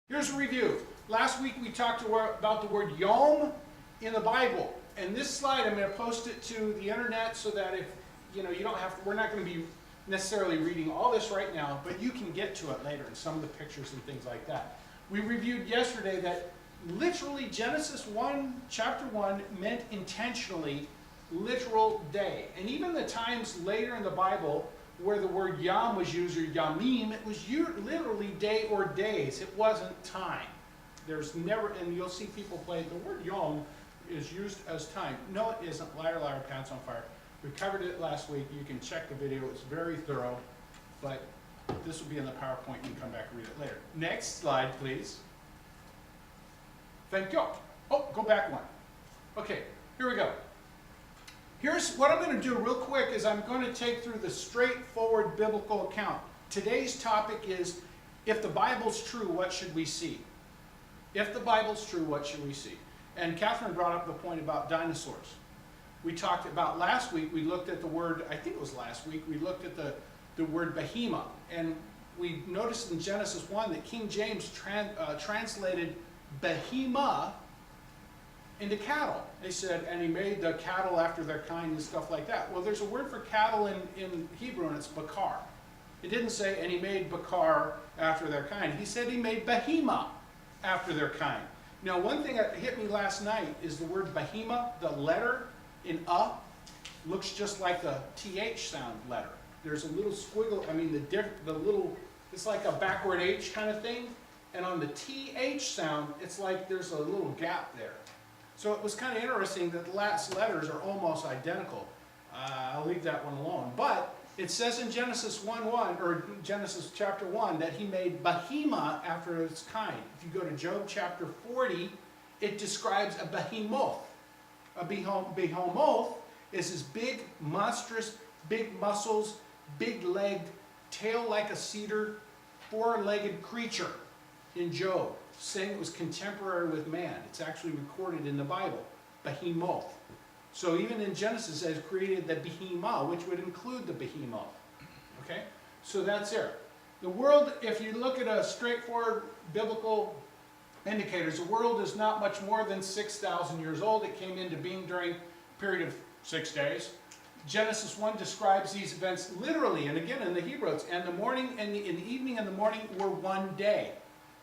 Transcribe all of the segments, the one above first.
Here's a review. Last week we talked about the word yom in the Bible. And this slide, I'm going to post it to the internet so that if, you don't have to, we're not going to be necessarily reading all this right now, but you can get to it later in some of the pictures and things like that. We reviewed yesterday that literally Genesis 1, chapter 1 meant intentionally literal day. And even the times later in the Bible where the word yom was used, or yamim, it was literally day or days. It wasn't time. There's never, and you'll see people play, the word yom is used as time. No, it isn't. Liar, liar, pants on fire. We covered it last week. You can check the video. It's very thorough. But this will be in the PowerPoint. You can come back and read it later. Next slide, please. Thank you. Oh, go back one. Okay, here we go. Here's what I'm going to do real quick is I'm going to take through the straightforward biblical account. Today's topic is, if the Bible's true, what should we see? If the Bible's true, what should we see? And Catherine brought up the point about dinosaurs. We talked about last week, we looked at the word, I think it was last week, we looked at the word behemoth. And we noticed in Genesis 1 that King James translated behemoth into cattle. They said, and he made the cattle after their kind and stuff like that. Well, there's a word for cattle in Hebrew, and it's bakar. It didn't say, and he made bakar after their kind. He said he made behemoth after their kind. Now, one thing that hit me last night is the word behemoth, the letter in looks just like the TH sound letter. There's a little squiggle, I mean, the little, it's like a backward H kind of thing. And on the TH sound, it's like there's a little gap there. So it was kind of interesting that the last letters are almost identical. I'll leave that one alone. But it says in Genesis 1:1, or Genesis chapter 1, that he made behemoth after its kind. If you go to Job chapter 40, it describes a behemoth. A behemoth is this big, monstrous, big muscles, big-legged, tail like a cedar, four-legged creature in Job, saying it was contemporary with man. It's actually recorded in the Bible, behemoth. So even in Genesis, it says created the behemoth, which would include the behemoth. Okay? So that's there. The world, if you look at a straightforward biblical indicators, the world is not much more than 6,000 years old. It came into being during a period of 6 days. Genesis 1 describes these events literally, and again in the Hebrew, and the morning and the evening and the morning were one day.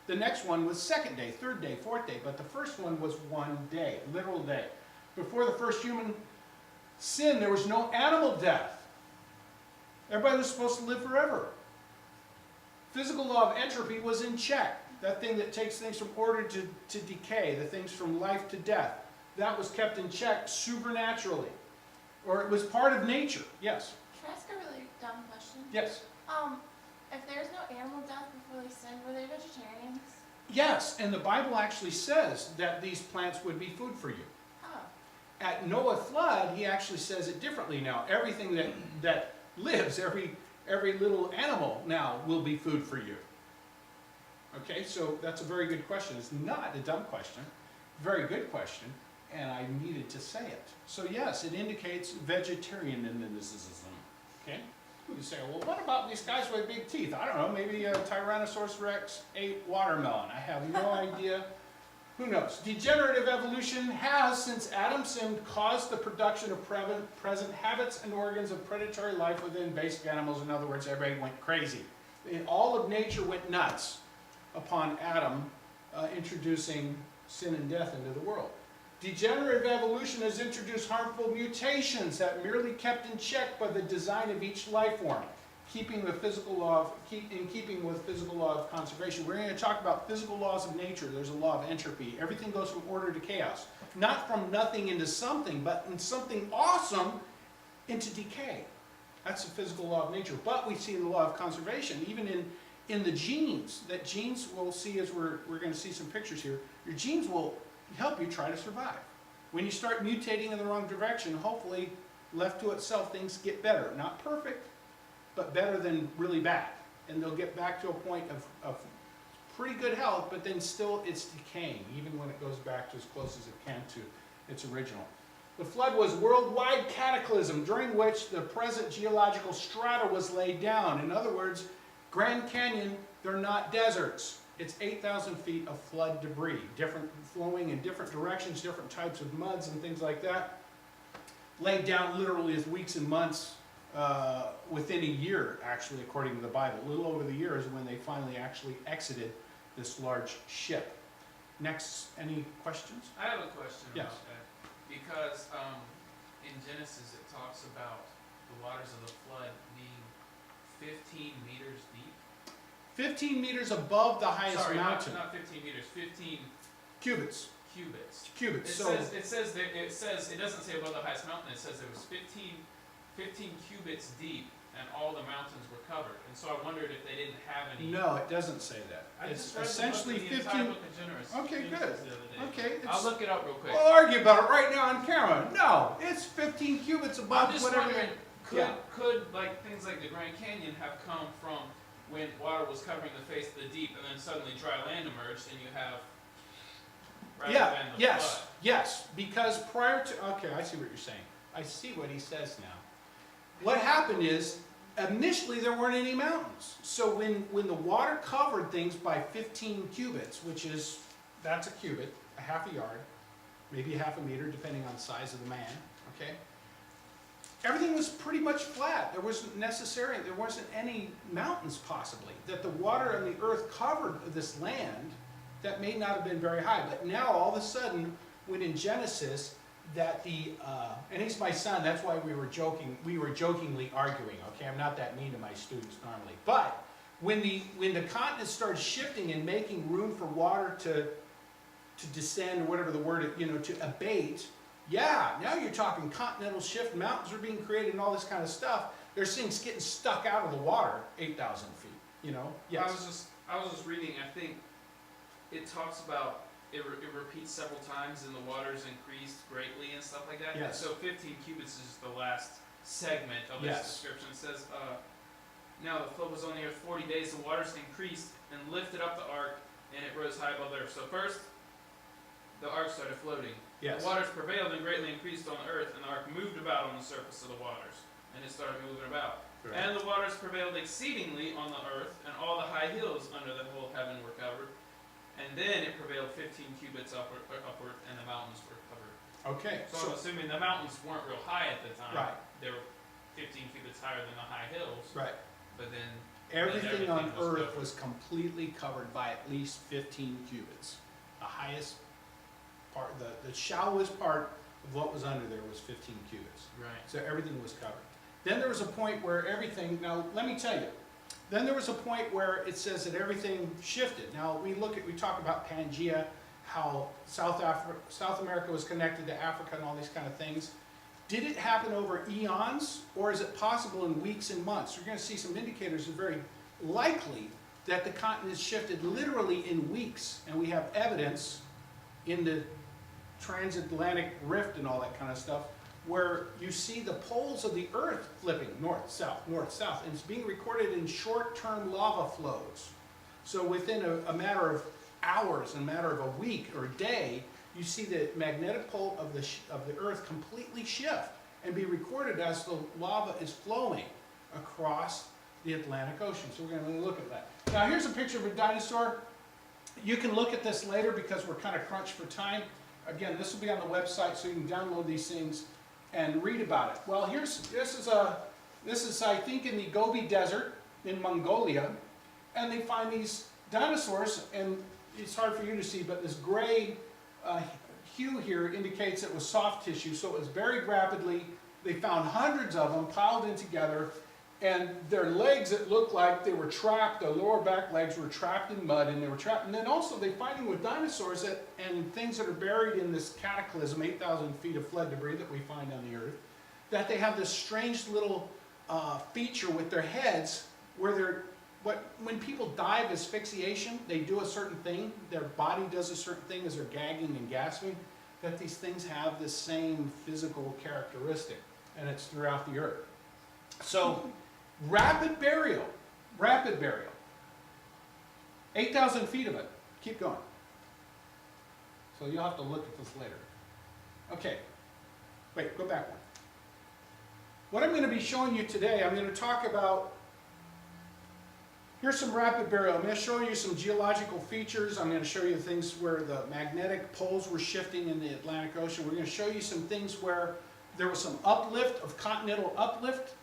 The next one was second day, third day, fourth day, but the first one was one day, literal day. Before the first human sin, there was no animal death. Everybody was supposed to live forever. Physical law of entropy was in check. That thing that takes things from order to decay, the things from life to death, that was kept in check supernaturally. Or it was part of nature. Yes? Can I ask a really dumb question? Yes. If there's no animal death before they sinned, were they vegetarians? Yes, and the Bible actually says that these plants would be food for you. Oh. At Noah's flood, he actually says it differently now. Everything that lives, every little animal now will be food for you. Okay, so that's a very good question. It's not a dumb question. Very good question, and I needed to say it. So yes, it indicates vegetarianism. Okay? You say, well, what about these guys with big teeth? I don't know, maybe a Tyrannosaurus Rex ate watermelon. I have no idea. Who knows? Degenerative evolution has, since Adam sinned, caused the production of present habits and organs of predatory life within basic animals. In other words, everybody went crazy. All of nature went nuts upon Adam introducing sin and death into the world. Degenerative evolution has introduced harmful mutations that merely kept in check by the design of each life form, in keeping with physical law of conservation. We're going to talk about physical laws of nature. There's a law of entropy. Everything goes from order to chaos. Not from nothing into something, but in something awesome into decay. That's the physical law of nature. But we see in the law of conservation, even in the genes, that genes we'll see as we're going to see some pictures here, your genes will help you try to survive. When you start mutating in the wrong direction, hopefully, left to itself, things get better. Not perfect, but better than really bad. And they'll get back to a point of pretty good health, but then still it's decaying, even when it goes back to as close as it can to its original. The flood was a worldwide cataclysm during which the present geological strata was laid down. In other words, Grand Canyon, they're not deserts. It's 8,000 feet of flood debris, different flowing in different directions, different types of muds and things like that, laid down literally as weeks and months, within a year, actually, according to the Bible. A little over the year is when they finally actually exited this large ship. Next, any questions? I have a question Yes. about that. Because in Genesis it talks about the waters of the flood being 15 meters deep. 15 meters above the highest Sorry, mountain. not 15 meters, 15 Cubits. cubits. Cubits. It So says it doesn't say above the highest mountain. It says it was 15 cubits deep, and all the mountains were covered. And so I wondered if they didn't have any. no, it doesn't say that. I It's just read essentially the entire 15. book of Genesis. Okay, good. Genesis the other day. Okay, I'll look it up real quick. We'll argue about it right now on camera. No, it's 15 cubits above I'm just whatever. wondering, Yeah. could like things like the Grand Canyon have come from when water was covering the face of the deep, and then suddenly dry land emerged, and you have rather than the flood? Yes, because prior to, okay, I see what you're saying. I see what he says now. What happened is, initially there weren't any mountains. So when the water covered things by 15 cubits, which is, that's a cubit, a half a yard, maybe a half a meter, depending on the size of the man, okay? Everything was pretty much flat. There wasn't any mountains possibly. That the water and the earth covered this land that may not have been very high. But now all of a sudden, when in Genesis, that and he's my son, that's why we were jokingly arguing, okay? I'm not that mean to my students normally. But when the continent started shifting and making room for water to descend, or whatever the word, to abate, yeah, now you're talking continental shift, mountains are being created and all this kind of stuff. There's things getting stuck out of the water 8,000 feet, Yes. I was just reading. I think it talks about it repeats several times, and the waters increased greatly and stuff like that. Yes. So 15 cubits is just the last segment of this description. It says, now the flood was on the earth 40 days. The waters increased and lifted up the ark, and it rose high above the earth. So first, the ark started floating. Yes. The waters prevailed and greatly increased on the earth, and the ark moved about on the surface of the waters, and it started moving about. Correct. And the waters prevailed exceedingly on the earth, and all the high hills under the whole heaven were covered. And then it prevailed 15 cubits upward, and the mountains were covered. Okay. So I'm assuming the mountains weren't real high at the time. Right. They were 15 cubits higher than the high hills. Right. But then Everything on everything was earth covered. was completely covered by at least 15 cubits. The highest part, the shallowest part of what was under there was 15 cubits. Right. So everything was covered. Then there was a point where everything, now let me tell you, then there was a point where it says that everything shifted. Now we talk about Pangea, how South America was connected to Africa and all these kind of things. Did it happen over eons, or is it possible in weeks and months? You're going to see some indicators. It's very likely that the continent shifted literally in weeks, and we have evidence in the transatlantic rift and all that kind of stuff, where you see the poles of the earth flipping north, south, and it's being recorded in short-term lava flows. So within a matter of hours, a matter of a week or a day, you see the magnetic pole of the earth completely shift and be recorded as the lava is flowing across the Atlantic Ocean. So we're going to look at that. Now here's a picture of a dinosaur. You can look at this later because we're kind of crunched for time. Again, this will be on the website so you can download these things and read about it. Well, this is I think in the Gobi Desert in Mongolia, and they find these dinosaurs, and it's hard for you to see, but this gray hue here indicates it was soft tissue, so it was buried rapidly. They found hundreds of them piled in together, and their legs, it looked like they were trapped. The lower back legs were trapped in mud, and they were trapped. And then also they finding with dinosaurs and things that are buried in this cataclysm, 8,000 feet of flood debris that we find on the earth, that they have this strange little feature with their heads where when people die of asphyxiation, they do a certain thing, their body does a certain thing as they're gagging and gasping, that these things have the same physical characteristic, and it's throughout the earth. So, rapid burial, 8,000 feet of it. Keep going. So you'll have to look at this later. Okay, wait, go back one. What I'm going to be showing you today, I'm going to talk about, Here's some rapid burial. I'm going to show you some geological features. I'm going to show you things where the magnetic poles were shifting in the Atlantic Ocean. We're going to show you some things where there was some uplift, of continental uplift.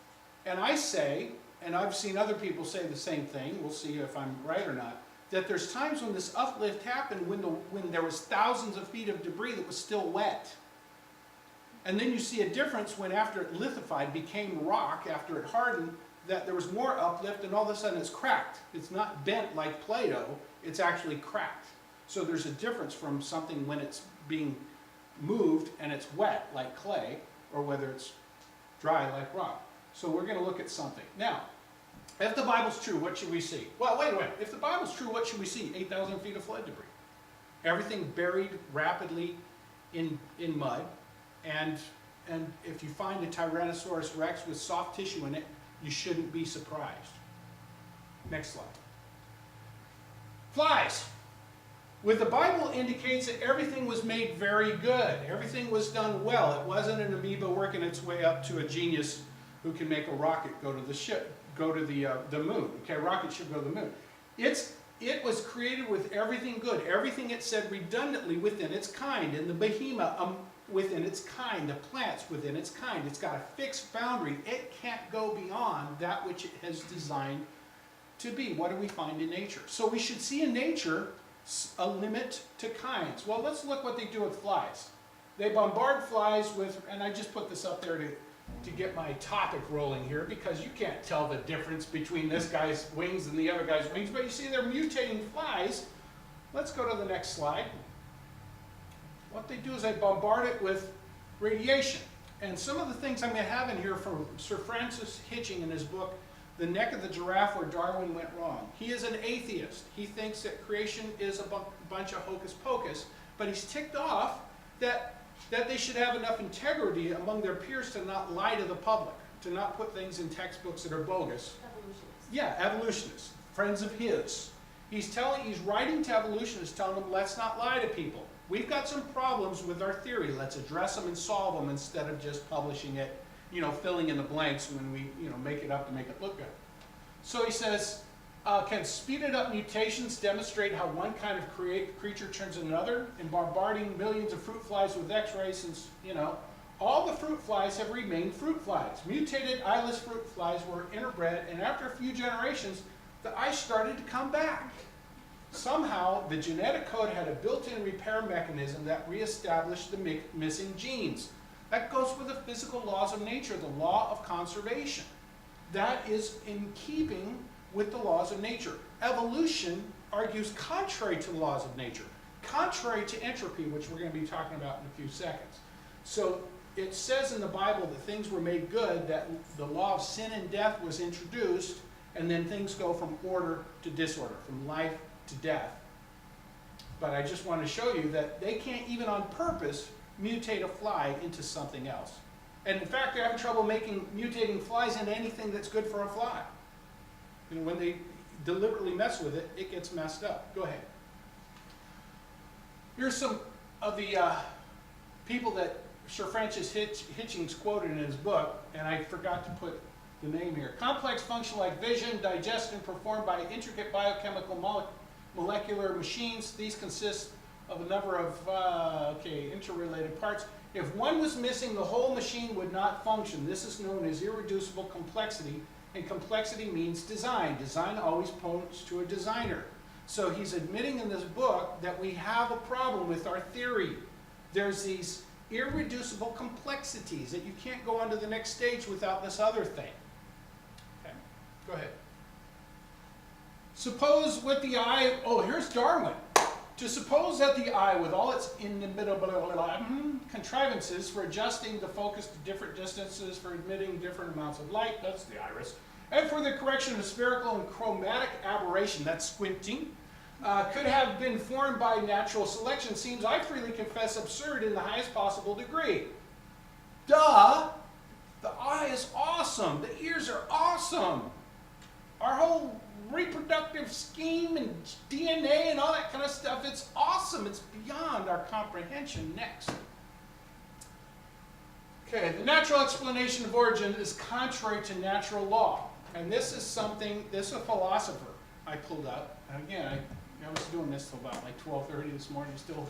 And I say, and I've seen other people say the same thing, we'll see if I'm right or not, that there's times when this uplift happened when there was thousands of feet of debris that was still wet. And then you see a difference when after it lithified, became rock, after it hardened, that there was more uplift and all of a sudden it's cracked. It's not bent like Play-Doh, it's actually cracked. So there's a difference from something when it's being moved and it's wet like clay, or whether it's dry like rock. So we're going to look at something. Now, if the Bible's true, what should we see? Well, wait a minute. If the Bible's true, what should we see? 8,000 feet of flood debris. Everything buried rapidly in mud. And if you find a Tyrannosaurus rex with soft tissue in it, you shouldn't be surprised. Next slide. Flies. With the Bible indicates that everything was made very good. Everything was done well. It wasn't an amoeba working its way up to a genius who can make a rocket go to the moon. Okay, a rocket ship go to the moon. It was created with everything good. Everything it said redundantly within its kind. And the behemoth within its kind. The plants within its kind. It's got a fixed boundary. It can't go beyond that which it has designed to be. What do we find in nature? So we should see in nature a limit to kinds. Well, let's look what they do with flies. They bombard flies with, and I just put this up there to get my topic rolling here, because you can't tell the difference between this guy's wings and the other guy's wings, but you see they're mutating flies. Let's go to the next slide. What they do is they bombard it with radiation. And some of the things I'm going to have in here from Sir Francis Hitching in his book, The Neck of the Giraffe Where Darwin Went Wrong. He is an atheist. He thinks that creation is a bunch of hocus pocus, but he's ticked off that they should have enough integrity among their peers to not lie to the public, to not put things in textbooks that are bogus. Evolutionists. Yeah, evolutionists, friends of his. He's writing to evolutionists, telling them, let's not lie to people. We've got some problems with our theory. Let's address them and solve them instead of just publishing it, filling in the blanks when we, make it up to make it look good. So he says, can speeded up mutations demonstrate how one kind of creature turns into another? In bombarding millions of fruit flies with X-rays since, all the fruit flies have remained fruit flies. Mutated eyeless fruit flies were interbred, and after a few generations, the eyes started to come back. Somehow, the genetic code had a built-in repair mechanism that reestablished the missing genes. That goes with the physical laws of nature, the law of conservation. That is in keeping with the laws of nature. Evolution argues contrary to the laws of nature, contrary to entropy, which we're going to be talking about in a few seconds. So it says in the Bible that things were made good, that the law of sin and death was introduced, and then things go from order to disorder, from life to death. But I just want to show you that they can't even on purpose mutate a fly into something else. And in fact, they're having trouble mutating flies into anything that's good for a fly. When they deliberately mess with it, it gets messed up. Go ahead. Here's some of the people that Sir Francis Hitchings quoted in his book, and I forgot to put the name here. Complex function like vision, digestion performed by intricate biochemical molecular machines. These consist of a number of interrelated parts. If one was missing, the whole machine would not function. This is known as irreducible complexity, and complexity means design. Design always points to a designer. So he's admitting in this book that we have a problem with our theory. There's these irreducible complexities that you can't go on to the next stage without this other thing. Okay, go ahead. Suppose with the eye, here's Darwin. To suppose that the eye, with all its inimitable contrivances for adjusting the focus to different distances, for admitting different amounts of light, that's the iris, and for the correction of spherical and chromatic aberration, that's squinting, could have been formed by natural selection, seems, I freely confess, absurd in the highest possible degree. Duh! The eye is awesome. The ears are awesome. Our whole reproductive scheme and DNA and all that kind of stuff, it's awesome. It's beyond our comprehension. Next. Okay, the natural explanation of origin is contrary to natural law. And this is a philosopher. I pulled up, and again, I was doing this till about like 12:30 this morning, still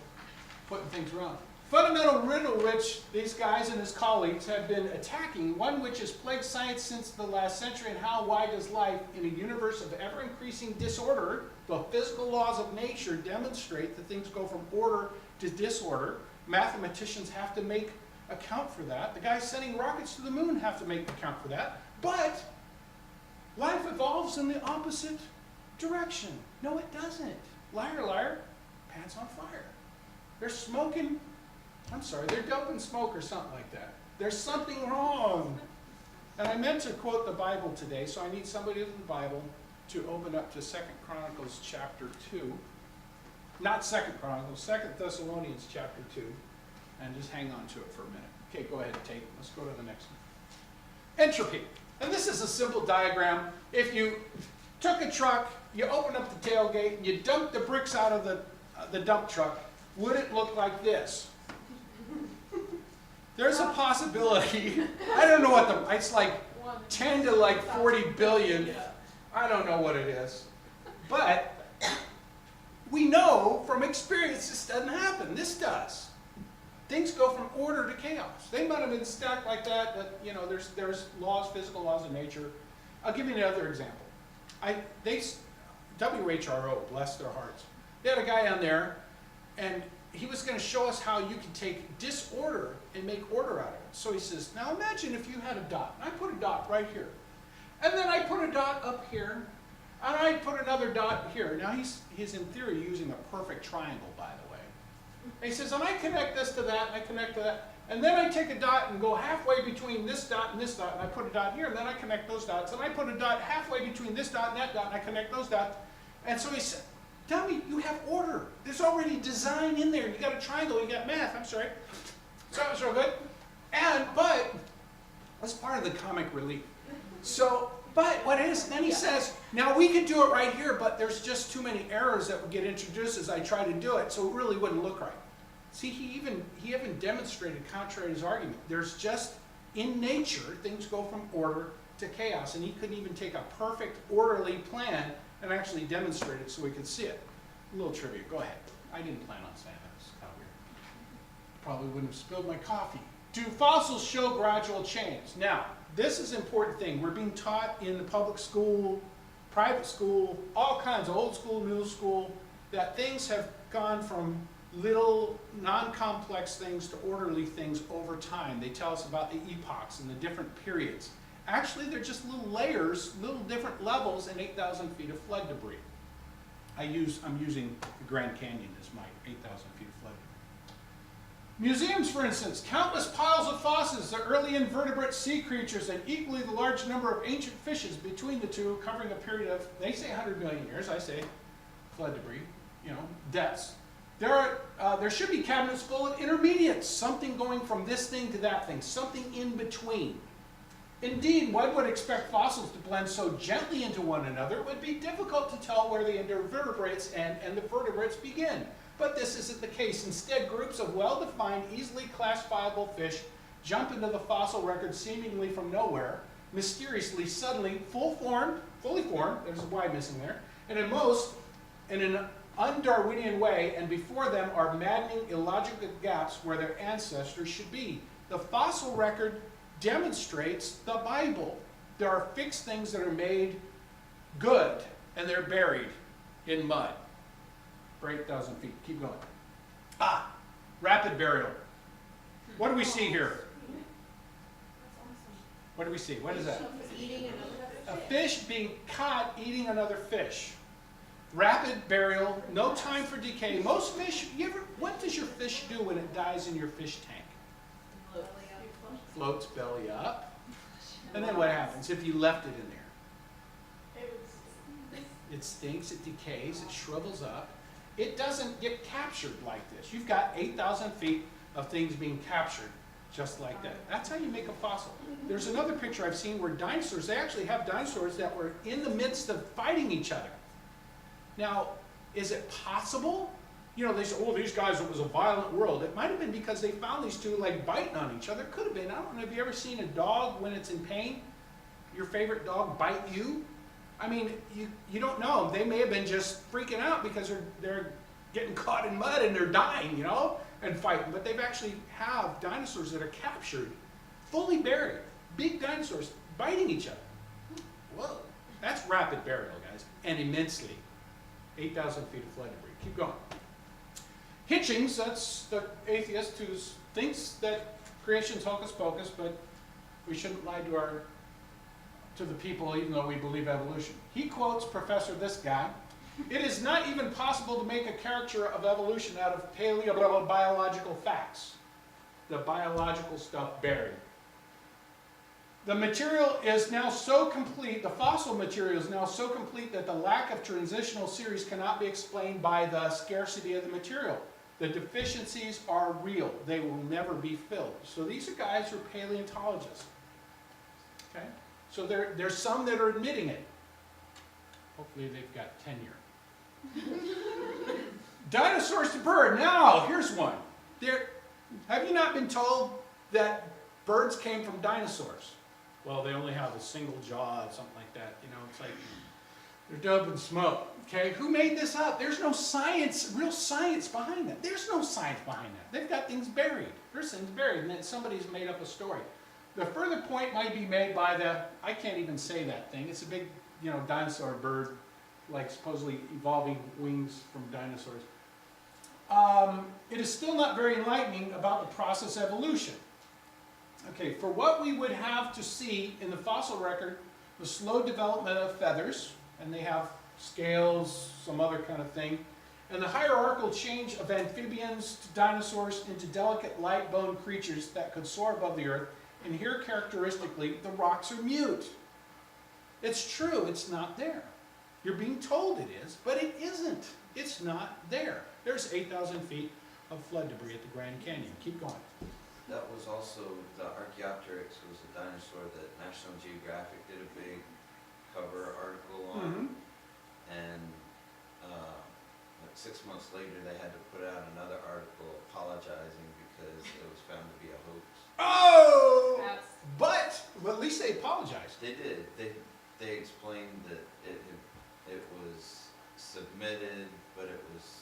putting things around. Fundamental riddle which these guys and his colleagues have been attacking, one which has plagued science since the last century, and how why does life in a universe of ever-increasing disorder, the physical laws of nature demonstrate that things go from order to disorder. Mathematicians have to make account for that. The guys sending rockets to the moon have to make account for that. But life evolves in the opposite direction. No, it doesn't. Liar, liar, pants on fire. They're smoking, they're doping smoke or something like that. There's something wrong. And I meant to quote the Bible today, so I need somebody in the Bible to open up to 2 Chronicles chapter 2. Not 2 Chronicles, 2 Thessalonians chapter 2. And just hang on to it for a minute. Okay, go ahead, Tate. Let's go to the next one. Entropy. And this is a simple diagram. If you took a truck, you open up the tailgate, and you dump the bricks out of the dump truck, would it look like this? There's a possibility. I don't know what it's like 10 to like 40 billion. I don't know what it is. But we know from experience this doesn't happen. This does. Things go from order to chaos. They might have been stacked like that, but you know, there's laws, physical laws of nature. I'll give you another example. WHRO, bless their hearts. They had a guy on there, and he was going to show us how you can take disorder and make order out of it. So he says, now imagine if you had a dot. And I put a dot right here. And then I put a dot up here. And I put another dot here. Now he's in theory using a perfect triangle, by the way. And he says, and I connect this to that, and I connect to that. And then I take a dot and go halfway between this dot and this dot, and I put a dot here, and then I connect those dots. And I put a dot halfway between this dot and that dot, and I connect those dots. And so he said, dummy, you have order. There's already design in there. You got a triangle, you got math. I'm sorry. So that was real good. But that's part of the comic relief. So, but what is, then he says, now we could do it right here, but there's just too many errors that would get introduced as I try to do it, so it really wouldn't look right. See, he even demonstrated, contrary to his argument, there's just, in nature, things go from order to chaos, and he couldn't even take a perfect, orderly plan and actually demonstrate it so we could see it. A little trivia, go ahead. I didn't plan on saying that, it's kind of weird. Probably wouldn't have spilled my coffee. Do fossils show gradual change? Now, this is an important thing. We're being taught in the public school, private school, all kinds of old school, new school, that things have gone from little non-complex things to orderly things over time. They tell us about the epochs and the different periods. Actually, they're just little layers, little different levels in 8,000 feet of flood debris. I'm using the Grand Canyon as my 8,000 feet of flood debris. Museums, for instance, countless piles of fossils, the early invertebrate sea creatures, and equally the large number of ancient fishes between the two, covering a period of, they say 100 million years, I say flood debris, deaths. There should be cabinets full of intermediates, something going from this thing to that thing, something in between. Indeed, one would expect fossils to blend so gently into one another, it would be difficult to tell where the invertebrates end and the vertebrates begin. But this isn't the case. Instead, groups of well-defined, easily classifiable fish jump into the fossil record seemingly from nowhere, mysteriously, suddenly, fully formed, there's a Y missing there, and in an un-Darwinian way, and before them are maddening, illogical gaps where their ancestors should be. The fossil record demonstrates the Bible. There are fixed things that are made good, and they're buried in mud for 8,000 feet. Keep going. Rapid burial. What do we see here? What do we see? What is that? A fish being caught eating another fish. Rapid burial, no time for decay. Most fish, what does your fish do when it dies in your fish tank? Floats belly up. And then what happens if you left it in there? It stinks, it decays, it shrivels up. It doesn't get captured like this. You've got 8,000 feet of things being captured just like that. That's how you make a fossil. There's another picture I've seen where dinosaurs, they actually have dinosaurs that were in the midst of fighting each other. Now, is it possible? They say, oh, these guys, it was a violent world. It might have been because they found these two like biting on each other. Could have been. I don't know. Have you ever seen a dog when it's in pain? Your favorite dog bite you? I mean, you don't know. They may have been just freaking out because they're getting caught in mud and they're dying, you know, and fighting. But they've actually have dinosaurs that are captured, fully buried, big dinosaurs biting each other. Whoa, that's rapid burial, guys, and immensely. 8,000 feet of flood debris. Keep going. Hitchings, that's the atheist who thinks that creation's hocus pocus, but we shouldn't lie to the people even though we believe evolution. He quotes Professor this guy. It is not even possible to make a caricature of evolution out of paleobiological facts. The biological stuff buried. The material is now so complete, the fossil material is now so complete that the lack of transitional series cannot be explained by the scarcity of the material. The deficiencies are real. They will never be filled. So these are guys who are paleontologists. Okay? So there's some that are admitting it. Hopefully they've got tenure. Dinosaurs to bird. Now, here's one. Have you not been told that birds came from dinosaurs? Well, they only have a single jaw or something like that. You know, it's like they're dumping smoke. Okay, who made this up? There's no science, real science behind that. There's no science behind that. They've got things buried. There's things buried, and then somebody's made up a story. The further point might be made by I can't even say that thing. It's a big, you know, dinosaur bird, like supposedly evolving wings from dinosaurs. It is still not very enlightening about the process of evolution. Okay, for what we would have to see in the fossil record, the slow development of feathers, and they have scales, some other kind of thing, and the hierarchical change of amphibians to dinosaurs into delicate light-boned creatures that could soar above the earth, and here characteristically, the rocks are mute. It's true, it's not there. You're being told it is, but it isn't. It's not there. There's 8,000 feet of flood debris at the Grand Canyon. Keep going. That was also, the Archaeopteryx was a dinosaur that National Geographic did a big cover article on. And like 6 months later they had to put out another article apologizing because it was found to be a hoax. Oh! But at least they apologized. They did. They explained that it was submitted, but it was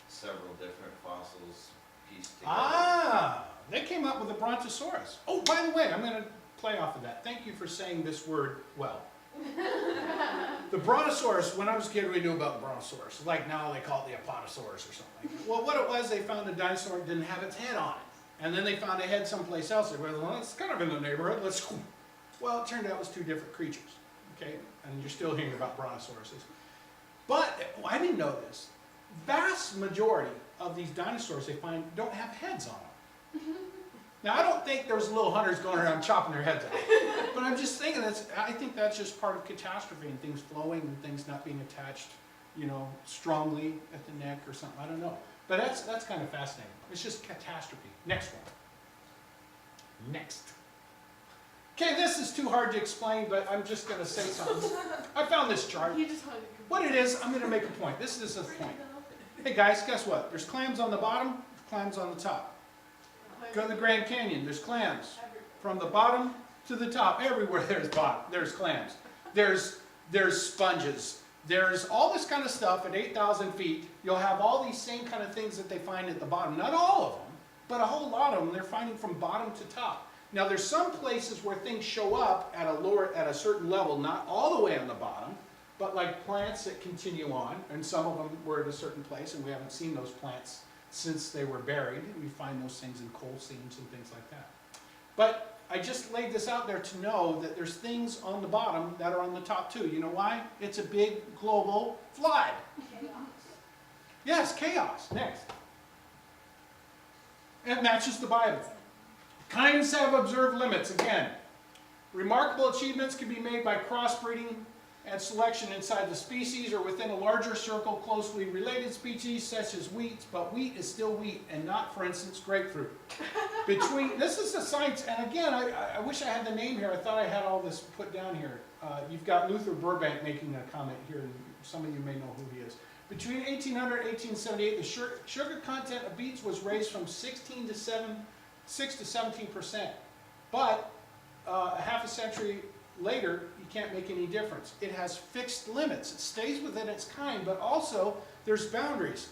several different fossils pieced together. Ah! They came up with the Brontosaurus. Oh, by the way, I'm going to play off of that. Thank you for saying this word well. The Brontosaurus, when I was a kid, we knew about the Brontosaurus. Like now they call it the Apatosaurus or something like that. Well, what it was, they found a dinosaur that didn't have its head on it. And then they found a head someplace else. They went, well, it's kind of in the neighborhood. Let's. Well, it turned out it was two different creatures. Okay? And you're still hearing about Brontosauruses. But I didn't know this. Vast majority of these dinosaurs they find don't have heads on them. Now, I don't think there was little hunters going around chopping their heads off. But I'm just thinking, I think that's just part of catastrophe and things flowing and things not being attached, you know, strongly at the neck or something. I don't know. But that's kind of fascinating. It's just catastrophe. Next one. Next. Okay, this is too hard to explain, but I'm just going to say something. I found this chart. What it is, I'm going to make a point. This is a point. Hey guys, guess what? There's clams on the bottom, clams on the top. Go to the Grand Canyon, there's clams. From the bottom to the top, everywhere there's clams. There's sponges. There's all this kind of stuff at 8,000 feet. You'll have all these same kind of things that they find at the bottom. Not all of them, but a whole lot of them they're finding from bottom to top. Now there's some places where things show up at a certain level, not all the way on the bottom, but like plants that continue on, and some of them were at a certain place, and we haven't seen those plants since they were buried. We find those things in coal seams and things like that. But I just laid this out there to know that there's things on the bottom that are on the top too. You know why? It's a big global flood. Chaos. Yes, chaos. Next. It matches the Bible. Kinds have observed limits. Again, remarkable achievements can be made by crossbreeding and selection inside the species or within a larger circle closely related species such as wheat, but wheat is still wheat and not, for instance, grapefruit. This is a science, and again, I wish I had the name here. I thought I had all this put down here. You've got Luther Burbank making a comment here, and some of you may know who he is. Between 1800 and 1878, the sugar content of beets was raised from 6 to 17%. But half a century later, you can't make any difference. It has fixed limits. It stays within its kind, but also there's boundaries.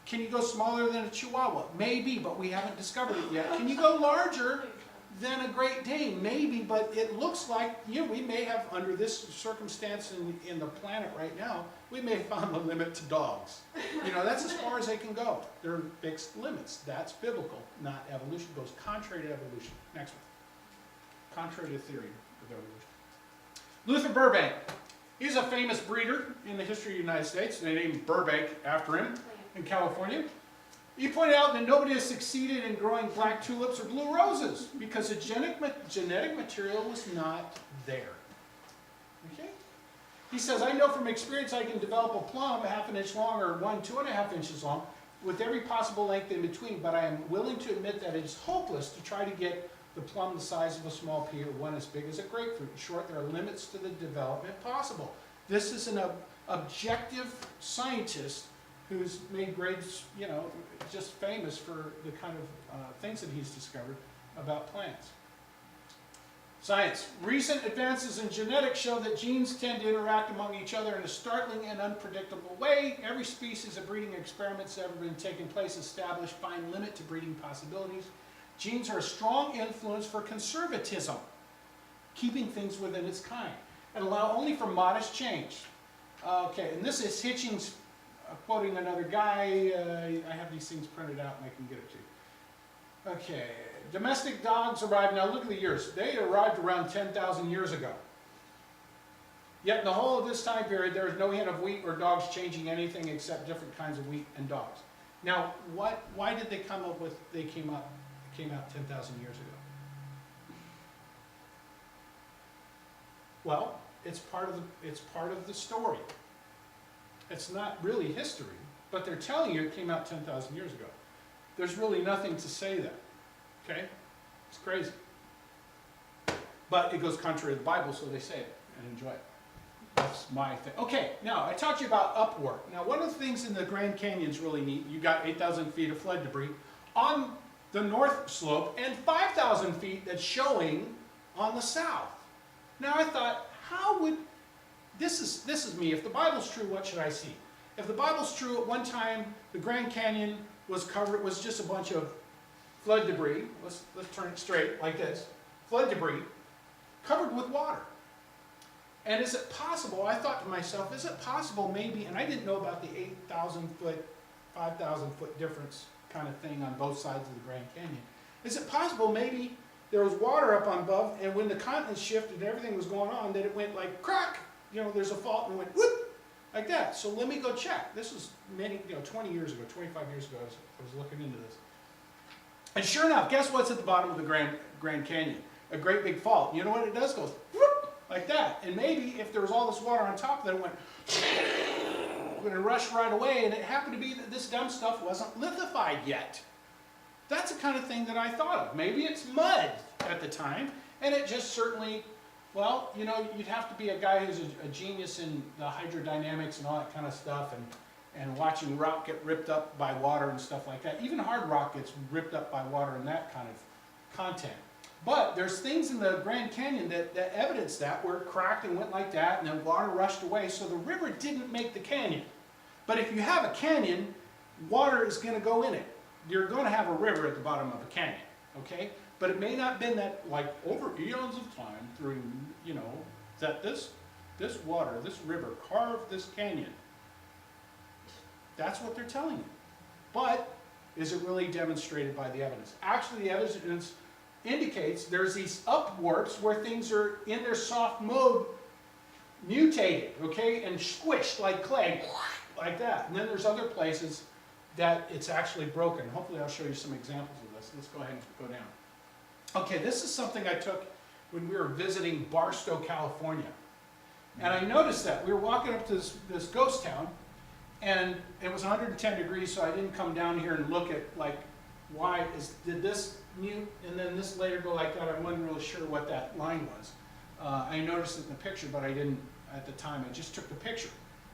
Can you go smaller than a Chihuahua? Maybe, but we haven't discovered it yet. Can you go larger than a Great Dane? Maybe, but it looks like, we may have, under this circumstance in the planet right now, we may have found the limit to dogs. That's as far as they can go. There are fixed limits. That's biblical, not evolution. It goes contrary to evolution. Next one. Contrary to theory of evolution. Luther Burbank. He's a famous breeder in the history of the United States. They named Burbank after him in California. He pointed out that nobody has succeeded in growing black tulips or blue roses because the genetic material was not there. Okay? He says, I know from experience I can develop a plum 1/2 inch long or 2.5 inches long with every possible length in between, but I am willing to admit that it is hopeless to try to get the plum the size of a small pea or one as big as a grapefruit. In short, there are limits to the development possible. This is an objective scientist who's made grades, just famous for the kind of things that he's discovered about plants. Science. Recent advances in genetics show that genes tend to interact among each other in a startling and unpredictable way. Every species of breeding experiments that have ever been taking place establish fine limit to breeding possibilities. Genes are a strong influence for conservatism, keeping things within its kind, and allow only for modest change. Okay, and this is Hitchings quoting another guy. I have these things printed out and I can get it to you. Okay, domestic dogs arrived, now look at the years. They arrived around 10,000 years ago. Yet in the whole of this time period, there is no hint of wheat or dogs changing anything except different kinds of wheat and dogs. Now, why did they come up with, they came out 10,000 years ago? Well, it's part of the story. It's not really history, but they're telling you it came out 10,000 years ago. There's really nothing to say that, okay? It's crazy. But it goes contrary to the Bible, so they say it and enjoy it. That's my thing. Okay, now I talked to you about upward. Now one of the things in the Grand Canyon is really neat. You got 8,000 feet of flood debris on the north slope and 5,000 feet that's showing on the south. Now I thought, how would, this is me. If the Bible's true, what should I see? If the Bible's true, at one time the Grand Canyon was covered, was just a bunch of flood debris. Let's turn it straight like this. Flood debris covered with water. And is it possible, I thought to myself, is it possible maybe, and I didn't know about the 8,000 foot, 5,000 foot difference kind of thing on both sides of the Grand Canyon. Is it possible maybe there was water up on above, and when the continents shifted and everything was going on, that it went like crack, there's a fault, and it went whoop, like that. So let me go check. This was 20 years ago, 25 years ago, I was looking into this. And sure enough, guess what's at the bottom of the Grand Canyon? A great big fault. You know what it does? It goes whoop, like that. And maybe if there was all this water on top of it, it went going to rush right away, and it happened to be that this dumb stuff wasn't lithified yet. That's the kind of thing that I thought of. Maybe it's mud at the time, and it just certainly, well, you'd have to be a guy who's a genius in the hydrodynamics and all that kind of stuff, and watching rock get ripped up by water and stuff like that. Even hard rock gets ripped up by water and that kind of content. But there's things in the Grand Canyon that evidence that, where it cracked and went like that, and then water rushed away, so the river didn't make the canyon. But if you have a canyon, water is going to go in it. You're going to have a river at the bottom of a canyon, okay? But it may not have been that, like, over eons of time through, that this water, this river carved this canyon. That's what they're telling you. But is it really demonstrated by the evidence? Actually, the evidence indicates there's these upwarps where things are in their soft mode mutated, okay, and squished like clay, like that. And then there's other places that it's actually broken. Hopefully I'll show you some examples of this. Let's go ahead and go down. Okay, this is something I took when we were visiting Barstow, California. And I noticed that we were walking up to this ghost town, and it was 110 degrees, so I didn't come down here and look at, like, did this mute and then this later go like that? I wasn't really sure what that line was. I noticed it in the picture, but I didn't at the time. I just took the picture.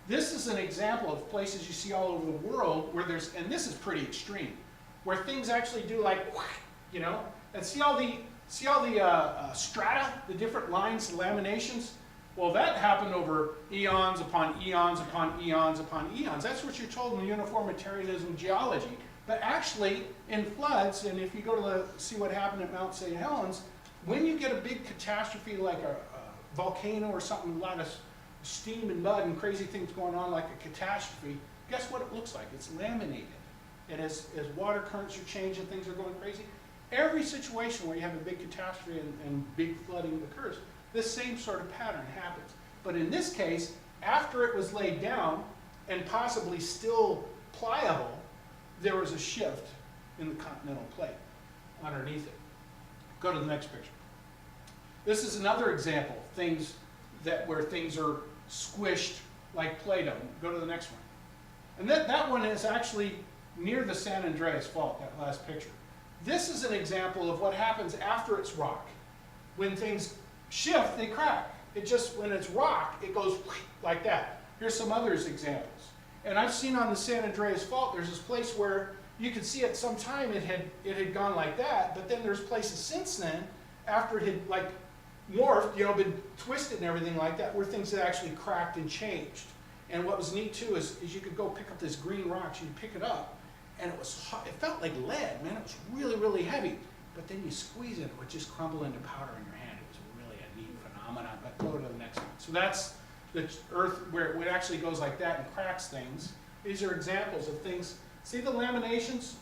This is an example of places you see all over the world where and this is pretty extreme, where things actually do like, and see all the See all the strata, the different lines, the laminations? Well, that happened over eons upon eons upon eons upon eons. That's what you're told in uniformitarianism geology. But actually, in floods, and if you go to see what happened at Mount St. Helens, when you get a big catastrophe like a volcano or something, a lot of steam and mud and crazy things going on like a catastrophe, guess what it looks like? It's laminated. And as water currents are changing, things are going crazy. Every situation where you have a big catastrophe and big flooding occurs, this same sort of pattern happens. But in this case, after it was laid down and possibly still pliable, there was a shift in the continental plate underneath it. Go to the next picture. This is another example, things where things are squished like Play-Doh. Go to the next one. And that one is actually near the San Andreas Fault, that last picture. This is an example of what happens after it's rock. When things shift, they crack. It just, when it's rock, it goes like that. Here's some other examples. And I've seen on the San Andreas Fault, there's this place where you could see at some time it had gone like that, but then there's places since then, after it had like morphed, been twisted and everything like that, where things had actually cracked and changed. And what was neat too is you could go pick up this green rock, you'd pick it up, and it was hot. It felt like lead, man. It was really, really heavy. But then you squeeze it, it would just crumble into powder in your hand. It was really a neat phenomenon. But go to the next one. So that's the earth where it actually goes like that and cracks things. These are examples of things. See the laminations,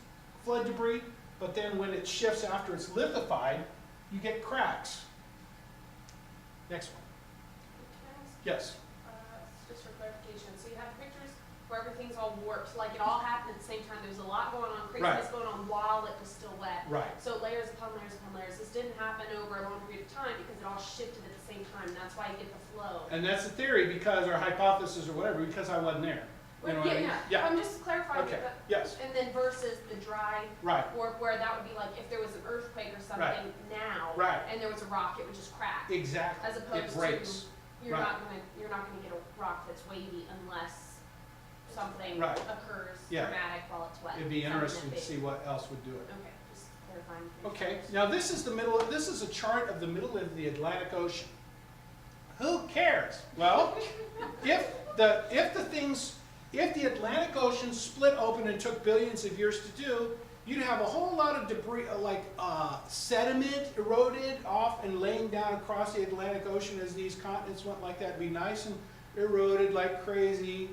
flood debris, but then when it shifts after it's lithified, you get cracks. Next one. Yes. Just for clarification, so you have pictures where everything's all warped, like it all happened at the same time. There's a lot going on, craziness going on while it was still wet. Right. So layers upon layers upon layers. This didn't happen over a long period of time because it all shifted at the same time. That's why you get the flow. And that's the theory, because, or hypothesis or whatever, because I wasn't there. You know what I mean? Yeah. I'm just clarifying. Okay. That, Yes. and then versus the dry Right. warp, where that would be like if there was an earthquake or something Right. now, Right. and there was a rock, it would just crack. Exactly. As opposed It breaks. to you're Right. not gonna get a rock that's wavy unless something Right. occurs Yeah. dramatic while it's wet. It'd be Something interesting that to big. see what else would do it. Okay, just clarifying. Okay, now this is the middle, this is a chart of the middle of the Atlantic Ocean. Who cares? Well, if the Atlantic Ocean split open and took billions of years to do, you'd have a whole lot of debris, like sediment eroded off and laying down across the Atlantic Ocean as these continents went like that. It'd be nice and eroded like crazy.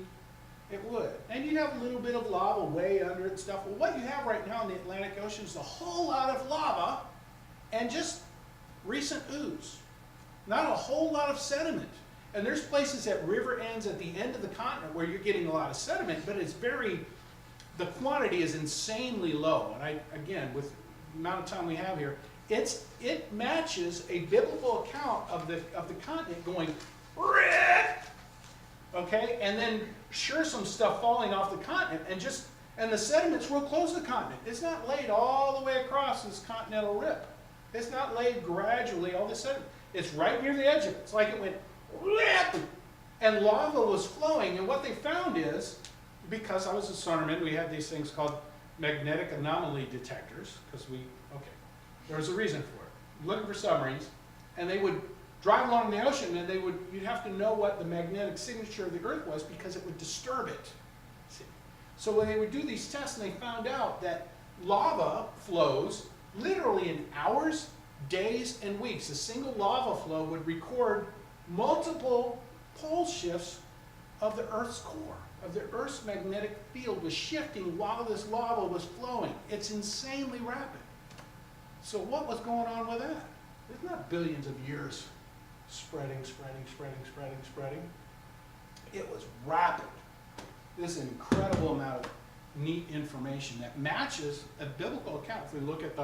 It would. And you'd have a little bit of lava way under it and stuff. Well, what you have right now in the Atlantic Ocean is a whole lot of lava and just recent ooze. Not a whole lot of sediment. And there's places at river ends at the end of the continent where you're getting a lot of sediment, but the quantity is insanely low. And again, with the amount of time we have here, it matches a biblical account of the continent going, okay, and then sure some stuff falling off the continent and the sediment's real close to the continent. It's not laid all the way across this continental rip. It's not laid gradually, all this sediment. It's right near the edge of it. It's like it went rip, and lava was flowing. And what they found is, because I was a sonarman, we had these things called magnetic anomaly detectors, because there was a reason for it. Looking for submarines, and they would drive along the ocean, and you'd have to know what the magnetic signature of the Earth was because it would disturb it. See? So when they would do these tests, and they found out that lava flows literally in hours, days, and weeks. A single lava flow would record multiple pole shifts of the Earth's core, of the Earth's magnetic field was shifting while this lava was flowing. It's insanely rapid. So what was going on with that? It's not billions of years spreading. It was rapid. This incredible amount of neat information that matches a biblical account. If we look at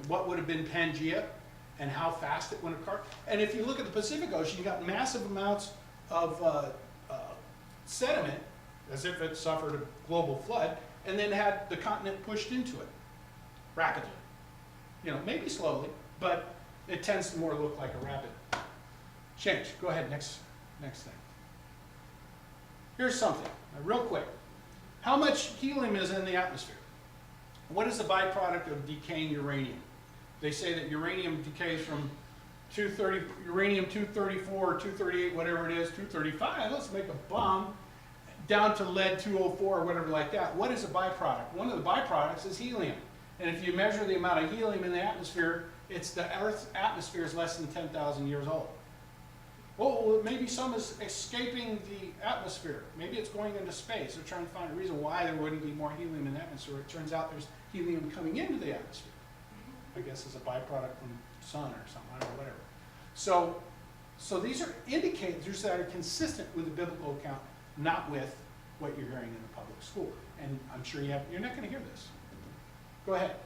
what would have been Pangea and how fast it went across. And if you look at the Pacific Ocean, you got massive amounts of sediment, as if it suffered a global flood, and then had the continent pushed into it rapidly. Maybe slowly, but it tends to more look like a rapid change. Go ahead, next thing. Here's something, real quick. How much helium is in the atmosphere? What is the byproduct of decaying uranium? They say that uranium decays from uranium 234 or 238, whatever it is, 235, let's make a bomb, down to lead 204 or whatever like that. What is a byproduct? One of the byproducts is helium. And if you measure the amount of helium in the atmosphere, the Earth's atmosphere is less than 10,000 years old. Well, maybe some is escaping the atmosphere. Maybe it's going into space. They're trying to find a reason why there wouldn't be more helium in the atmosphere. It turns out there's helium coming into the atmosphere. I guess as a byproduct from the sun or something, I don't know, whatever. So these are indicators that are consistent with the biblical account, not with what you're hearing in the public school. And I'm sure you're not going to hear this. Go ahead.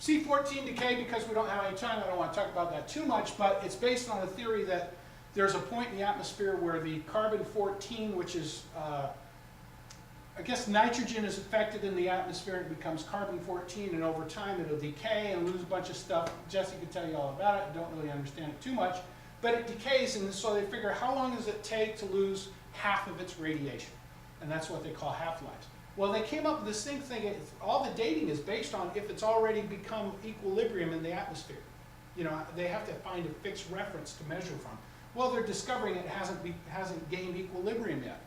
C14 decay, because we don't have any time, I don't want to talk about that too much, but it's based on a theory that there's a point in the atmosphere where the carbon-14, which is, I guess nitrogen is affected in the atmosphere, it becomes carbon-14, and over time it'll decay and lose a bunch of stuff. Jesse could tell you all about it, I don't really understand it too much, but it decays, and so they figure how long does it take to lose half of its radiation? And that's what they call half-lives. Well, they came up with this thing, all the dating is based on if it's already become equilibrium in the atmosphere. You know, they have to find a fixed reference to measure from. Well, they're discovering it hasn't gained equilibrium yet.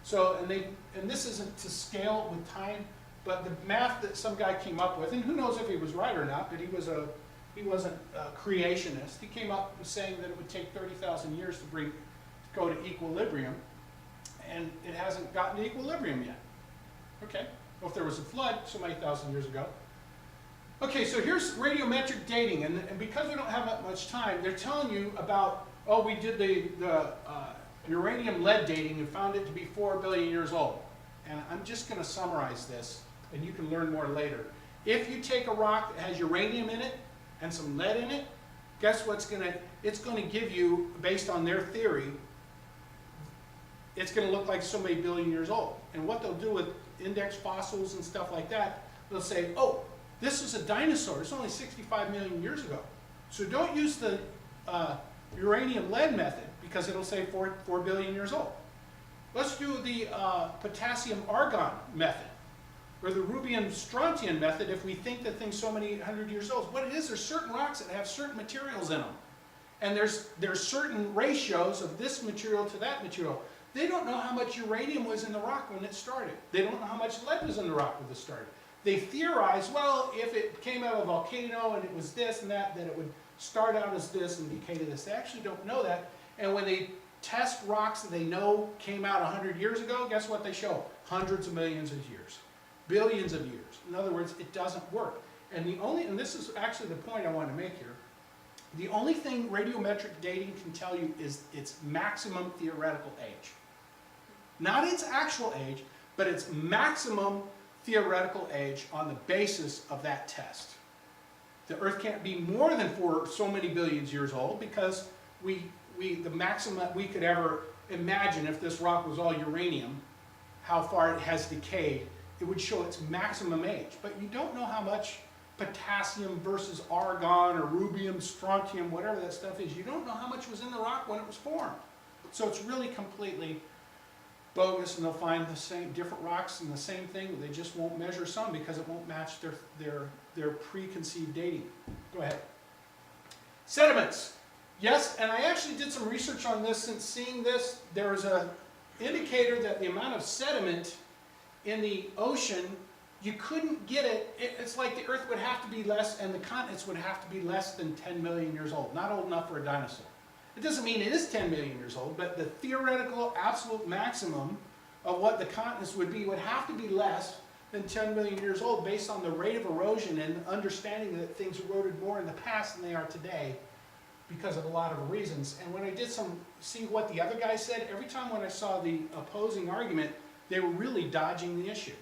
So, and this isn't to scale with time, but the math that some guy came up with, and who knows if he was right or not, but he wasn't a creationist. He came up with saying that it would take 30,000 years to go to equilibrium, and it hasn't gotten to equilibrium yet. Okay, well, if there was a flood so many thousand years ago. Okay, so here's radiometric dating, and because we don't have that much time, they're telling you about, oh, we did the uranium lead dating and found it to be 4 billion years old. And I'm just going to summarize this, and you can learn more later. If you take a rock that has uranium in it and some lead in it, guess what's it's going to give you, based on their theory, it's going to look like so many billion years old. And what they'll do with index fossils and stuff like that, they'll say, oh, this is a dinosaur. It's only 65 million years ago. So don't use the uranium lead method because it'll say 4 billion years old. Let's do the potassium argon method or the rubium strontium method if we think that thing's so many hundred years old. What it is, there's certain rocks that have certain materials in them. And there's certain ratios of this material to that material. They don't know how much uranium was in the rock when it started. They don't know how much lead was in the rock when it started. They theorize, well, if it came out of a volcano and it was this and that it would start out as this and decay to this. They actually don't know that. And when they test rocks that they know came out 100 years ago, guess what they show? Hundreds of millions of years. Billions of years. In other words, it doesn't work. And this is actually the point I want to make here, the only thing radiometric dating can tell you is its maximum theoretical age. Not its actual age, but its maximum theoretical age on the basis of that test. The Earth can't be more than so many billions years old because the maximum we could ever imagine if this rock was all uranium, how far it has decayed, it would show its maximum age. But you don't know how much potassium versus argon or rubium, strontium, whatever that stuff is. You don't know how much was in the rock when it was formed. So it's really completely bogus, and they'll find the same different rocks and the same thing. They just won't measure some because it won't match their preconceived dating. Go ahead. Sediments. Yes, and I actually did some research on this since seeing this. There is an indicator that the amount of sediment in the ocean, you couldn't get it. It's like the Earth would have to be less, and the continents would have to be less than 10 million years old. Not old enough for a dinosaur. It doesn't mean it is 10 million years old, but the theoretical absolute maximum of what the continents would have to be less than 10 million years old based on the rate of erosion and understanding that things eroded more in the past than they are today because of a lot of reasons. And when I did see what the other guy said, every time when I saw the opposing argument, they were really dodging the issue.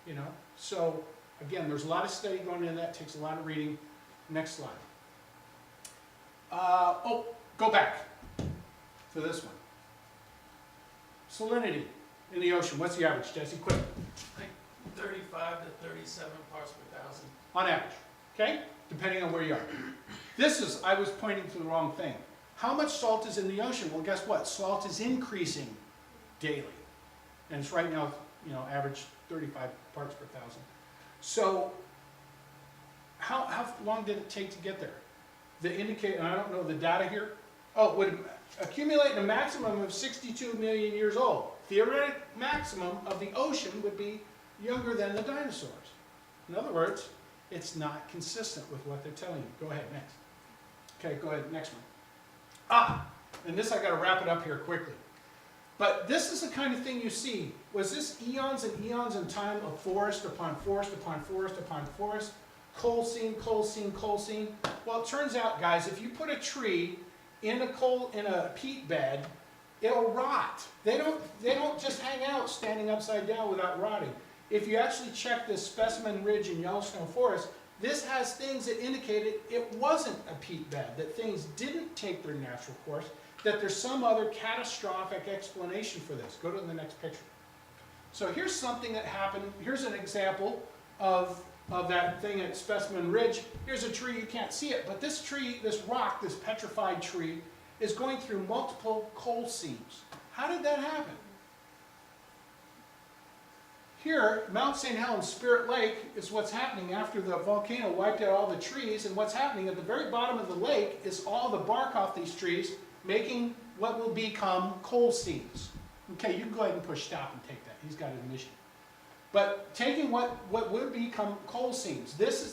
You know? So, again, there's a lot of study going into that, takes a lot of reading. Next slide. Go back to this one. Salinity in the ocean. What's the average, Jesse? Quick. Like 35 to 37 parts per thousand. On average. Okay? Depending on where you are. I was pointing to the wrong thing. How much salt is in the ocean? Well, guess what? Salt is increasing daily. And it's right now, average 35 parts per thousand. So, how long did it take to get there? The indicator, and I don't know the data here. Oh, it would accumulate in a maximum of 62 million years old. Theoretic maximum of the ocean would be younger than the dinosaurs. In other words, it's not consistent with what they're telling you. Go ahead, next. Okay, go ahead, next one. And this I gotta wrap it up here quickly. But this is the kind of thing you see. Was this eons and eons in time of forest upon forest upon forest upon forest? Coal seam, coal seam, coal seam? Well, it turns out, guys, if you put a tree in a peat bed, it'll rot. They don't just hang out standing upside down without rotting. If you actually check this Specimen Ridge in Yellowstone Forest, this has things that indicated it wasn't a peat bed, that things didn't take their natural course, that there's some other catastrophic explanation for this. Go to the next picture. So here's something that happened. Here's an example of that thing at Specimen Ridge. Here's a tree, you can't see it, but this tree, this rock, this petrified tree, is going through multiple coal seams. How did that happen? Here, Mount St. Helens, Spirit Lake, is what's happening after the volcano wiped out all the trees, and what's happening at the very bottom of the lake is all the bark off these trees making what will become coal seams. Okay, you can go ahead and push stop and take that. He's got admission. But taking what would become coal seams, this